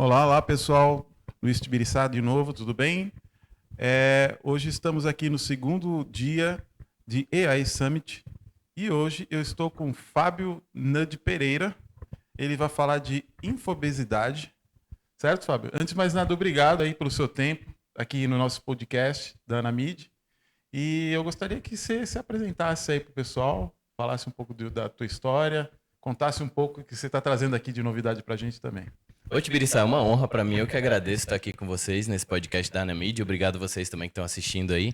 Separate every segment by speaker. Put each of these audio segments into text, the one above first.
Speaker 1: Olá, olá pessoal, Luiz Tibiriçá de novo, tudo bem? Hoje estamos aqui no segundo dia de AI Summit e hoje eu estou com Fábio Nudge Pereira. Ele vai falar de infobesidade, certo, Fábio? Antes de mais nada, obrigado aí pelo seu tempo aqui no nosso podcast da Anamid. E eu gostaria que você se apresentasse aí para o pessoal, falasse um pouco da tua história, contasse um pouco o que você está trazendo aqui de novidade para a gente também.
Speaker 2: Oi, Tibiriçá, é uma honra para mim. Eu que agradeço estar aqui com vocês nesse podcast da Anamid. Obrigado a vocês também que estão assistindo aí.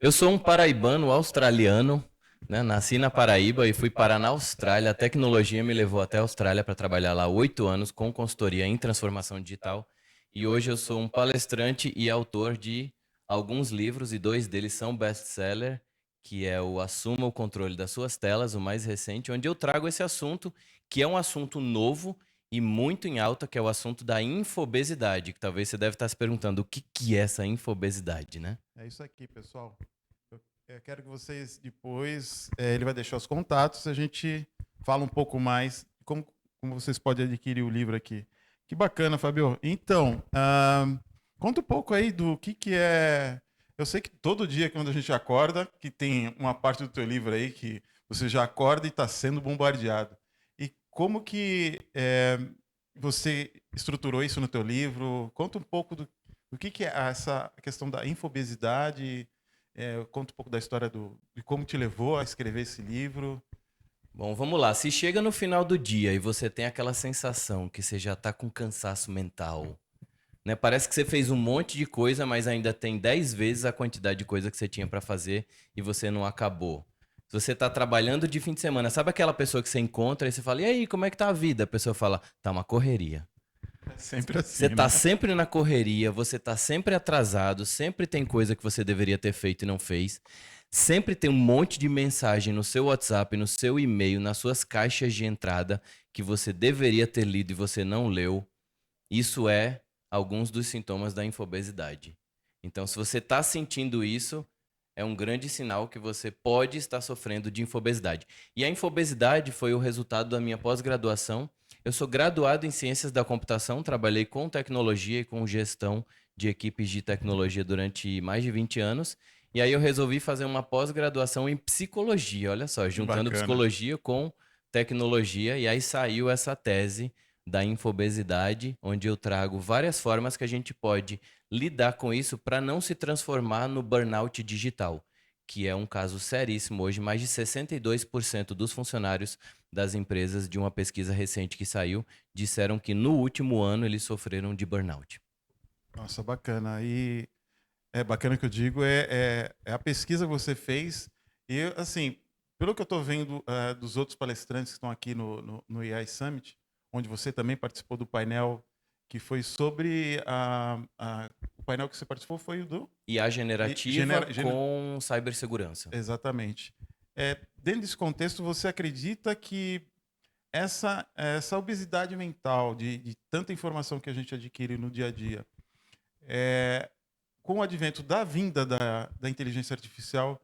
Speaker 2: Eu sou um paraibano australiano, né? Nasci na Paraíba e fui parar na Austrália. A tecnologia me levou até a Austrália para trabalhar lá 8 anos com consultoria em transformação digital. E hoje eu sou um palestrante e autor de alguns livros e 2 deles são best-seller, que é o Assuma o Controle das Suas Telas, o mais recente, onde eu trago esse assunto, que é um assunto novo e muito em alta, que é o assunto da infobesidade, que talvez você deve estar se perguntando o que é essa infobesidade, né?
Speaker 1: É isso aqui, pessoal. Eu quero que vocês depois, ele vai deixar os contatos, a gente fala um pouco mais como vocês podem adquirir o livro aqui. Que bacana, Fabio. Então, conta um pouco aí do que é... Eu sei que todo dia quando a gente acorda, que tem uma parte do teu livro aí que você já acorda e está sendo bombardeado. Como que você estruturou isso no teu livro? Conta um pouco do que é essa questão da infobesidade, conta um pouco da história de como te levou a escrever esse livro.
Speaker 2: Bom, vamos lá. Se chega no final do dia e você tem aquela sensação que você já está com cansaço mental, né? Parece que você fez um monte de coisa, mas ainda tem 10 vezes a quantidade de coisa que você tinha para fazer e você não acabou. Se você está trabalhando de fim de semana, sabe aquela pessoa que você encontra e você fala, e aí, como é que tá a vida? A pessoa fala, tá uma correria.
Speaker 1: É sempre assim,
Speaker 2: Você tá
Speaker 1: né?
Speaker 2: sempre na correria, você tá sempre atrasado, sempre tem coisa que você deveria ter feito e não fez. Sempre tem um monte de mensagem no seu WhatsApp, no seu e-mail, nas suas caixas de entrada que você deveria ter lido e você não leu. Isso é alguns dos sintomas da infobesidade. Então, se você está sentindo isso, é um grande sinal que você pode estar sofrendo de infobesidade. E a infobesidade foi o resultado da minha pós-graduação. Eu sou graduado em Ciências da Computação, trabalhei com tecnologia e com gestão de equipes de tecnologia durante mais de 20 anos. E aí eu resolvi fazer uma pós-graduação em psicologia, olha só, juntando
Speaker 1: Bacana.
Speaker 2: psicologia com tecnologia. E aí saiu essa tese da infobesidade, onde eu trago várias formas que a gente pode lidar com isso para não se transformar no burnout digital, que é um caso seríssimo hoje. Mais de 62% dos funcionários das empresas, de uma pesquisa recente que saiu, disseram que no último ano eles sofreram de burnout.
Speaker 1: Nossa, bacana. E é bacana que eu digo, é a pesquisa que você fez. E, assim, pelo que eu estou vendo dos outros palestrantes que estão aqui no AI Summit, onde você também participou do painel que foi sobre o painel que você participou foi o do
Speaker 2: IA generativa com cibersegurança.
Speaker 1: Exatamente. Dentro desse contexto, você acredita que essa obesidade mental de tanta informação que a gente adquire no dia a dia, com o advento da vinda da inteligência artificial,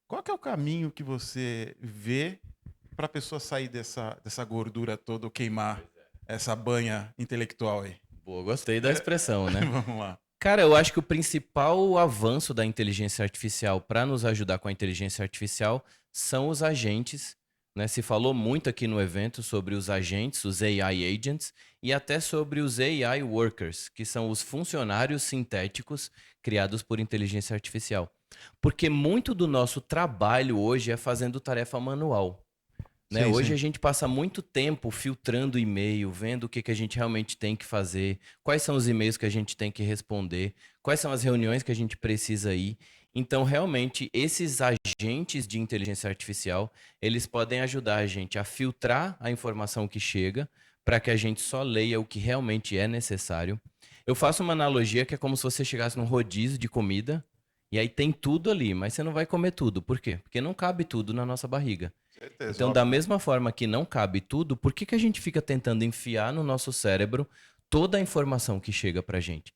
Speaker 1: qual que é o caminho que você vê para a pessoa sair dessa gordura toda, ou queimar essa banha intelectual aí?
Speaker 2: Boa, gostei da expressão, né?
Speaker 1: Vamos lá.
Speaker 2: Cara, eu acho que o principal avanço da inteligência artificial para nos ajudar com a inteligência artificial são os agentes, né? Se falou muito aqui no evento sobre os agentes, os AI agents, e até sobre os AI workers, que são os funcionários sintéticos criados por inteligência artificial. Porque muito do nosso trabalho hoje é fazendo tarefa manual. Né?
Speaker 1: Sim,
Speaker 2: Hoje
Speaker 1: sim.
Speaker 2: a gente passa muito tempo filtrando e-mail, vendo o que a gente realmente tem que fazer, quais são os e-mails que a gente tem que responder, quais são as reuniões que a gente precisa ir. Então, realmente, esses agentes de inteligência artificial, eles podem ajudar a gente a filtrar a informação que chega para que a gente só leia o que realmente é necessário. Eu faço uma analogia que é como se você chegasse num rodízio de comida e aí tem tudo ali, mas você não vai comer tudo. Por quê? Porque não cabe tudo na nossa barriga.
Speaker 1: Certeza,
Speaker 2: Então, da
Speaker 1: óbvio.
Speaker 2: mesma forma que não cabe tudo, por que a gente fica tentando enfiar no nosso cérebro toda a informação que chega pra gente?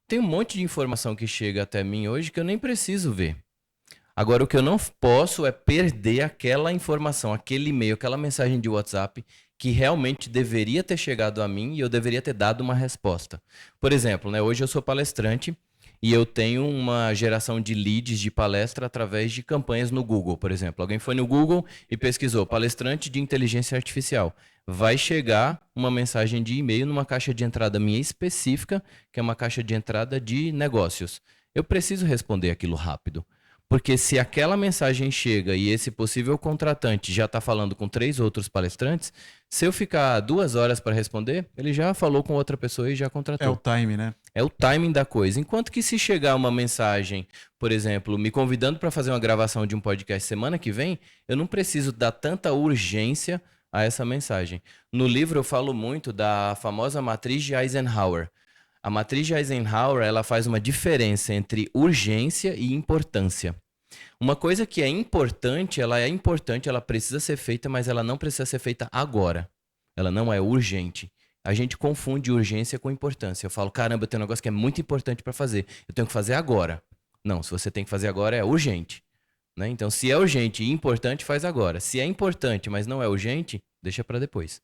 Speaker 2: Tem um monte de informação que chega até mim hoje que eu nem preciso ver. Agora, o que eu não posso é perder aquela informação, aquele e-mail, aquela mensagem de WhatsApp que realmente deveria ter chegado a mim e eu deveria ter dado uma resposta. Por exemplo, né, hoje eu sou palestrante e eu tenho uma geração de leads de palestra através de campanhas no Google, por exemplo. Alguém foi no Google e pesquisou palestrante de inteligência artificial. Vai chegar uma mensagem de e-mail numa caixa de entrada minha específica, que é uma caixa de entrada de negócios. Eu preciso responder aquilo rápido. Porque se aquela mensagem chega e esse possível contratante já está falando com 3 outros palestrantes, se eu ficar 2 horas para responder, ele já falou com outra pessoa e já contratou.
Speaker 1: É o time, né?
Speaker 2: É o timing da coisa. Enquanto que se chegar uma mensagem, por exemplo, me convidando para fazer uma gravação de um podcast semana que vem, eu não preciso dar tanta urgência a essa mensagem. No livro eu falo muito da famosa matriz de Eisenhower. A matriz de Eisenhower, ela faz uma diferença entre urgência e importância. Uma coisa que é importante, ela precisa ser feita, mas ela não precisa ser feita agora. Ela não é urgente. A gente confunde urgência com importância. Eu falo, caramba, eu tenho um negócio que é muito importante para fazer. Eu tenho que fazer agora. Não, se você tem que fazer agora, é urgente. Né? Então, se é urgente e importante, faz agora. Se é importante, mas não é urgente, deixa para depois.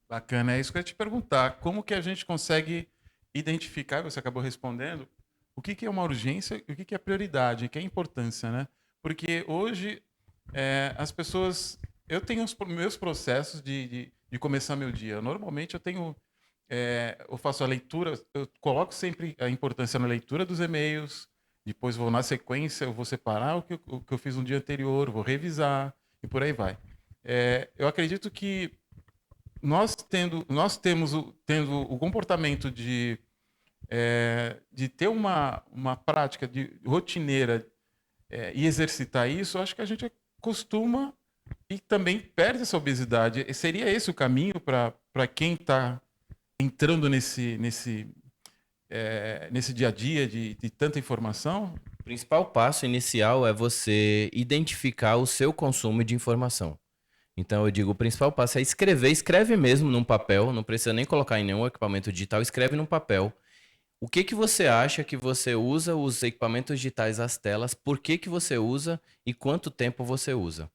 Speaker 1: Bacana, é isso que eu ia te perguntar. Como que a gente consegue identificar, você acabou respondendo, o que que é uma urgência e o que que é prioridade, o que é importância, né? Porque hoje as pessoas... Eu tenho os meus processos de começar meu dia. Normalmente eu faço a leitura, eu coloco sempre a importância na leitura dos e-mails, depois vou na sequência, eu vou separar o que eu fiz no dia anterior, vou revisar e por aí vai. Eu acredito que nós tendo o comportamento de ter uma prática rotineira e exercitar isso, acho que a gente costuma e também perde essa obesidade. Seria esse o caminho para quem está entrando nesse dia a dia de tanta informação?
Speaker 2: O principal passo inicial é você identificar o seu consumo de informação. Então eu digo, o principal passo é escrever, escreve mesmo num papel, não precisa nem colocar em nenhum equipamento digital, escreve num papel. O que que você acha que você usa os equipamentos digitais, as telas, por que que você usa e quanto tempo você usa?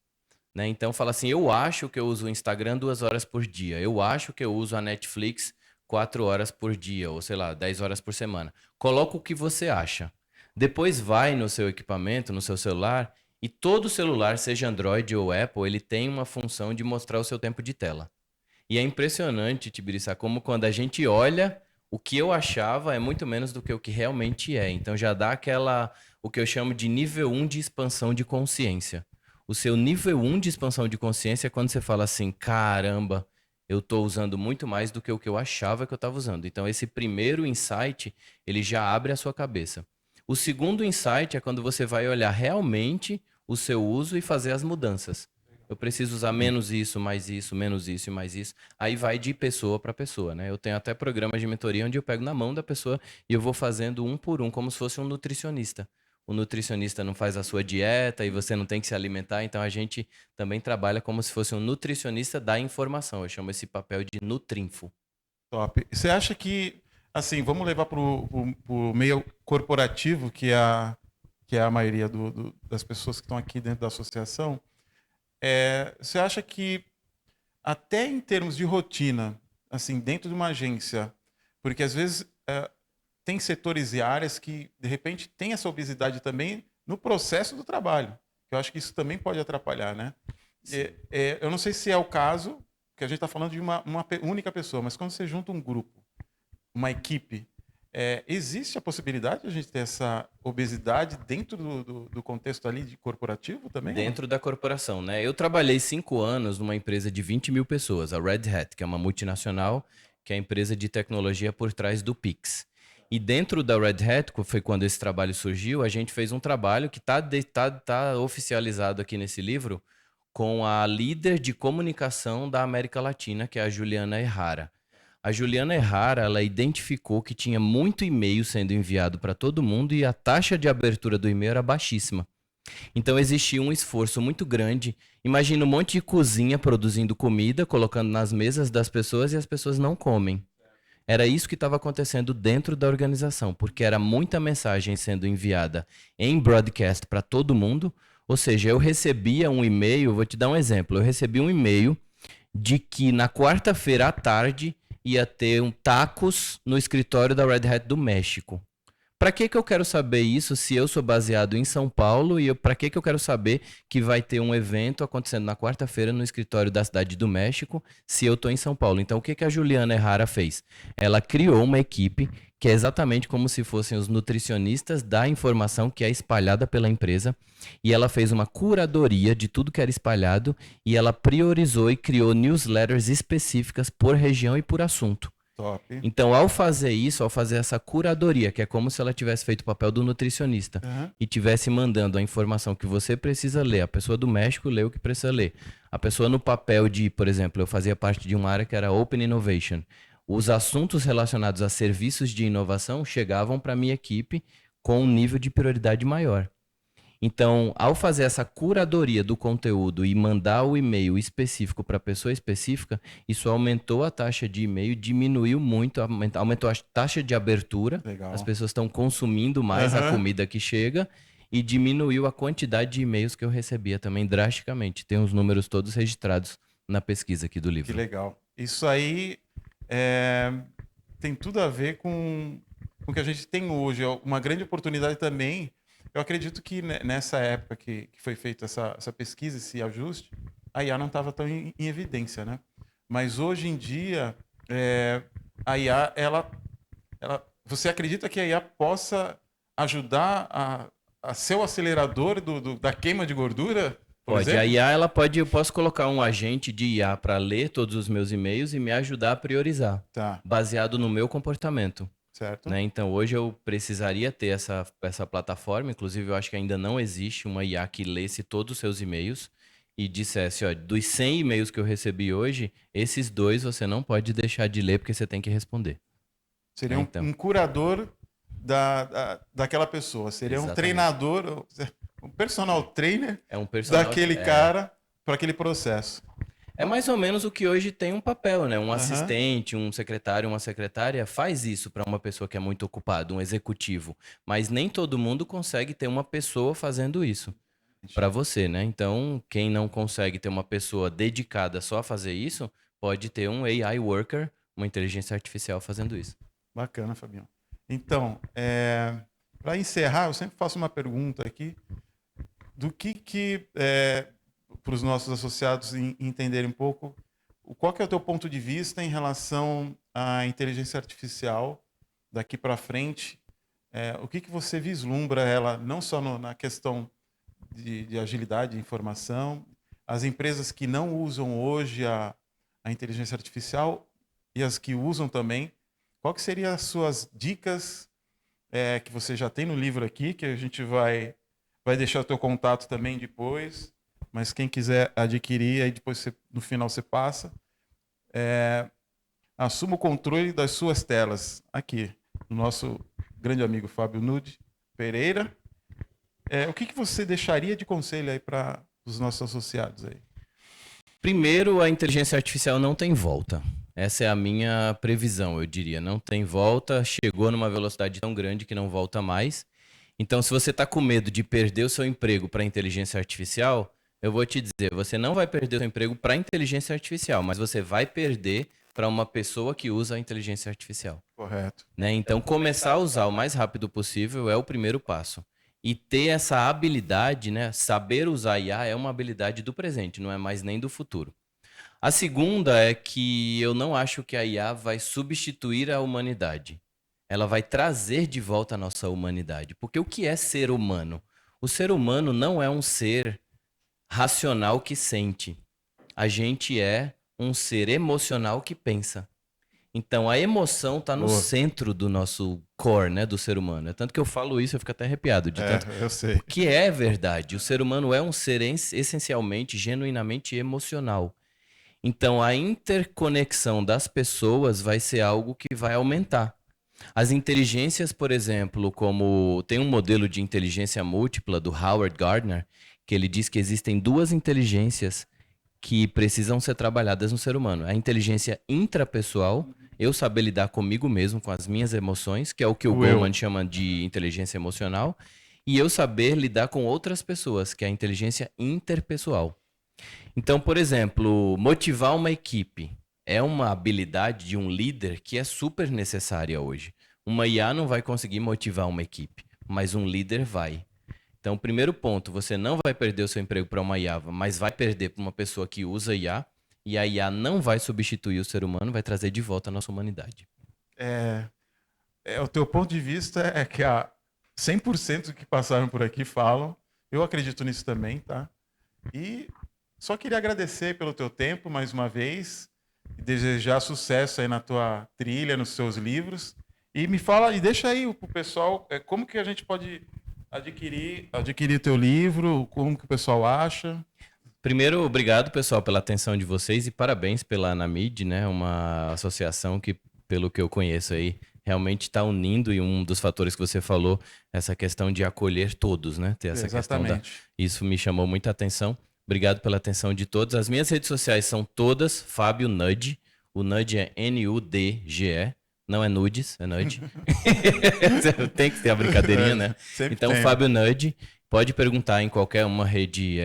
Speaker 2: Né? Então fala assim, eu acho que eu uso o Instagram 2 horas por dia, eu acho que eu uso a Netflix 4 horas por dia, ou sei lá, 10 horas por semana. Coloca o que você acha. Depois vai no seu equipamento, no seu celular, e todo celular, seja Android ou Apple, ele tem uma função de mostrar o seu tempo de tela. E é impressionante, Tibiriçá, como quando a gente olha, o que eu achava é muito menos do que o que realmente é. Então já dá o que eu chamo de nível 1 de expansão de consciência. O seu nível 1 de expansão de consciência é quando você fala assim, caramba, eu estou usando muito mais do que o que eu achava que eu estava usando. Então esse primeiro insight, ele já abre a sua cabeça. O segundo insight é quando você vai olhar realmente o seu uso e fazer as mudanças. Eu preciso usar menos isso, mais isso, menos isso e mais isso. Aí vai de pessoa para pessoa, né? Eu tenho até programas de mentoria onde eu pego na mão da pessoa e eu vou fazendo um por um, como se fosse um nutricionista. O nutricionista não faz a sua dieta e você não tem que se alimentar, então a gente também trabalha como se fosse um nutricionista da informação. Eu chamo esse papel de nutrinfo.
Speaker 1: Top. Você acha que, assim, vamos levar para o meio corporativo, que é a maioria das pessoas que estão aqui dentro da associação, você acha que até em termos de rotina, assim, dentro de uma agência, porque às vezes tem setores e áreas que, de repente, tem essa obesidade também no processo do trabalho, que eu acho que isso também pode atrapalhar, né? Eu não sei se é o caso, que a gente está falando de uma única pessoa, mas quando você junta um grupo, uma equipe, existe a possibilidade de a gente ter essa obesidade dentro do contexto ali de corporativo também?
Speaker 2: Dentro da corporação, né? Eu trabalhei 5 anos numa empresa de 20 mil pessoas, a Red Hat, que é uma multinacional, que é a empresa de tecnologia por trás do Pix. E dentro da Red Hat, foi quando esse trabalho surgiu, a gente fez um trabalho que tá oficializado aqui nesse livro com a líder de comunicação da América Latina, que é a Juliana Errara. A Juliana Errara, ela identificou que tinha muito e-mail sendo enviado para todo mundo e a taxa de abertura do e-mail era baixíssima. Então existia um esforço muito grande. Imagina um monte de cozinha produzindo comida, colocando nas mesas das pessoas e as pessoas não comem. Era isso que estava acontecendo dentro da organização, porque era muita mensagem sendo enviada em broadcast para todo mundo. Ou seja, eu recebia um e-mail, vou te dar um exemplo, eu recebi um e-mail de que na quarta-feira à tarde ia ter um tacos no escritório da Red Hat do México. Para que eu quero saber isso se eu sou baseado em São Paulo e para que eu quero saber que vai ter um evento acontecendo na quarta-feira no escritório da cidade do México se eu estou em São Paulo? Então, o que a Juliana Errara fez? Ela criou uma equipe que é exatamente como se fossem os nutricionistas da informação que é espalhada pela empresa, e ela fez uma curadoria de tudo que era espalhado e ela priorizou e criou newsletters específicas por região e por assunto.
Speaker 1: Top.
Speaker 2: Então, ao fazer isso, ao fazer essa curadoria, que é como se ela tivesse feito o papel do nutricionista e tivesse mandando a informação que você precisa ler, a pessoa do México lê o que precisa ler. A pessoa no papel de, por exemplo, eu fazia parte de uma área que era Open Innovation. Os assuntos relacionados a serviços de inovação chegavam para a minha equipe com um nível de prioridade maior. Então, ao fazer essa curadoria do conteúdo e mandar o e-mail específico para a pessoa específica, isso aumentou a taxa de e-mail, diminuiu muito, aumentou a taxa de abertura.
Speaker 1: Legal.
Speaker 2: As pessoas estão consumindo mais a comida que chega e diminuiu a quantidade de e-mails que eu recebia também drasticamente. Tem os números todos registrados na pesquisa aqui do livro.
Speaker 1: Que legal. Isso aí tem tudo a ver com o que a gente tem hoje. É uma grande oportunidade também. Eu acredito que nessa época que foi feita essa pesquisa, esse ajuste, a IA não estava tão em evidência, né? Mas hoje em dia, a IA, você acredita que a IA possa ajudar a ser o acelerador da queima de gordura?
Speaker 2: Pode. A IA, eu posso colocar um agente de IA para ler todos os meus e-mails e me ajudar a priorizar, baseado no meu comportamento.
Speaker 1: Certo.
Speaker 2: Né? Então, hoje eu precisaria ter essa plataforma. Inclusive, eu acho que ainda não existe uma IA que lesse todos os seus e-mails e dissesse, ó, dos 100 e-mails que eu recebi hoje, esses 2 você não pode deixar de ler porque você tem que responder.
Speaker 1: Seria um curador daquela pessoa. Seria
Speaker 2: Exatamente.
Speaker 1: Um treinador, um personal trainer
Speaker 2: daquele
Speaker 1: cara para aquele processo.
Speaker 2: É mais ou menos o que hoje tem um papel, né? Um assistente, um secretário, uma secretária faz isso para uma pessoa que é muito ocupada, um executivo. Mas nem todo mundo consegue ter uma pessoa fazendo isso para você, né? Então, quem não consegue ter uma pessoa dedicada só a fazer isso, pode ter um AI worker, uma inteligência artificial fazendo isso.
Speaker 1: Bacana, Fabião. Então, para encerrar, eu sempre faço uma pergunta aqui do que para os nossos associados entenderem um pouco, qual que é o teu ponto de vista em relação à inteligência artificial daqui para frente? O que você vislumbra ela, não só na questão de agilidade de informação, as empresas que não usam hoje a inteligência artificial e as que usam também, qual que seriam as suas dicas que você já tem no livro aqui, que a gente vai deixar o teu contato também depois, mas quem quiser adquirir, aí depois no final você passa. Assuma o controle das suas telas. Aqui, o nosso grande amigo Fábio Nude Pereira. O que você deixaria de conselho aí para os nossos associados aí?
Speaker 2: Primeiro, a inteligência artificial não tem volta. Essa é a minha previsão, eu diria. Não tem volta, chegou numa velocidade tão grande que não volta mais. Então, se você está com medo de perder o seu emprego para a inteligência artificial, eu vou te dizer, você não vai perder o seu emprego para a inteligência artificial, mas você vai perder para uma pessoa que usa a inteligência artificial.
Speaker 1: Correto.
Speaker 2: Né? Então, começar a usar o mais rápido possível é o primeiro passo. E ter essa habilidade, né? Saber usar IA é uma habilidade do presente, não é mais nem do futuro. A segunda é que eu não acho que a IA vai substituir a humanidade. Ela vai trazer de volta a nossa humanidade. Porque o que é ser humano? O ser humano não é um ser racional que sente. A gente é um ser emocional que pensa. Então, a emoção está no centro do nosso core, né, do ser humano. É tanto que eu falo isso, eu fico até arrepiado.
Speaker 1: Eu sei.
Speaker 2: Que é verdade. O ser humano é um ser essencialmente, genuinamente emocional. Então, a interconexão das pessoas vai ser algo que vai aumentar. As inteligências, por exemplo, como tem um modelo de inteligência múltipla do Howard Gardner, que ele diz que existem 2 inteligências que precisam ser trabalhadas no ser humano. A inteligência intrapessoal, eu saber lidar comigo mesmo, com as minhas emoções, que é o que o Goleman chama de inteligência emocional, e eu saber lidar com outras pessoas, que é a inteligência interpessoal. Então, por exemplo, motivar uma equipe é uma habilidade de um líder que é super necessária hoje. Uma IA não vai conseguir motivar uma equipe, mas um líder vai. Então, o primeiro ponto, você não vai perder o seu emprego para uma IA, mas vai perder para uma pessoa que usa IA, e a IA não vai substituir o ser humano, vai trazer de volta a nossa humanidade.
Speaker 1: O teu ponto de vista é que 100% que passaram por aqui falam. Eu acredito nisso também, tá? E só queria agradecer pelo teu tempo mais uma vez e desejar sucesso aí na tua trilha, nos seus livros. E me fala, e deixa aí pro pessoal, como que a gente pode adquirir teu livro, como que o pessoal acha?
Speaker 2: Primeiro, obrigado, pessoal, pela atenção de vocês e parabéns pela Anamid, né? Uma associação que, pelo que eu conheço aí, realmente está unindo e um dos fatores que você falou, essa questão de acolher todos, né? Ter essa
Speaker 1: Exatamente.
Speaker 2: Isso me chamou muita atenção. Obrigado pela atenção de todos. As minhas redes sociais são todas Fábio Nudge. O Nudge é Nudge. Não é nudes, é Nudge. Tem que ter a brincadeirinha, né? Então,
Speaker 1: tem.
Speaker 2: Fábio Nudge. Pode perguntar em qualquer uma rede,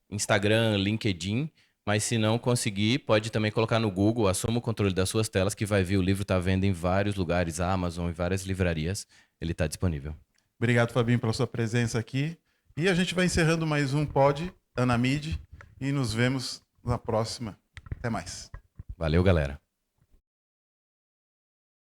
Speaker 2: Instagram, LinkedIn. Mas se não conseguir, pode também colocar no Google, assuma o controle das suas telas, que vai ver o livro está vendo em vários lugares, Amazon, em várias livrarias. Ele está disponível.
Speaker 1: Obrigado, Fabinho, pela sua presença aqui. E a gente vai encerrando mais um Pod Anamid e nos vemos na próxima. Até mais.
Speaker 2: Valeu, galera.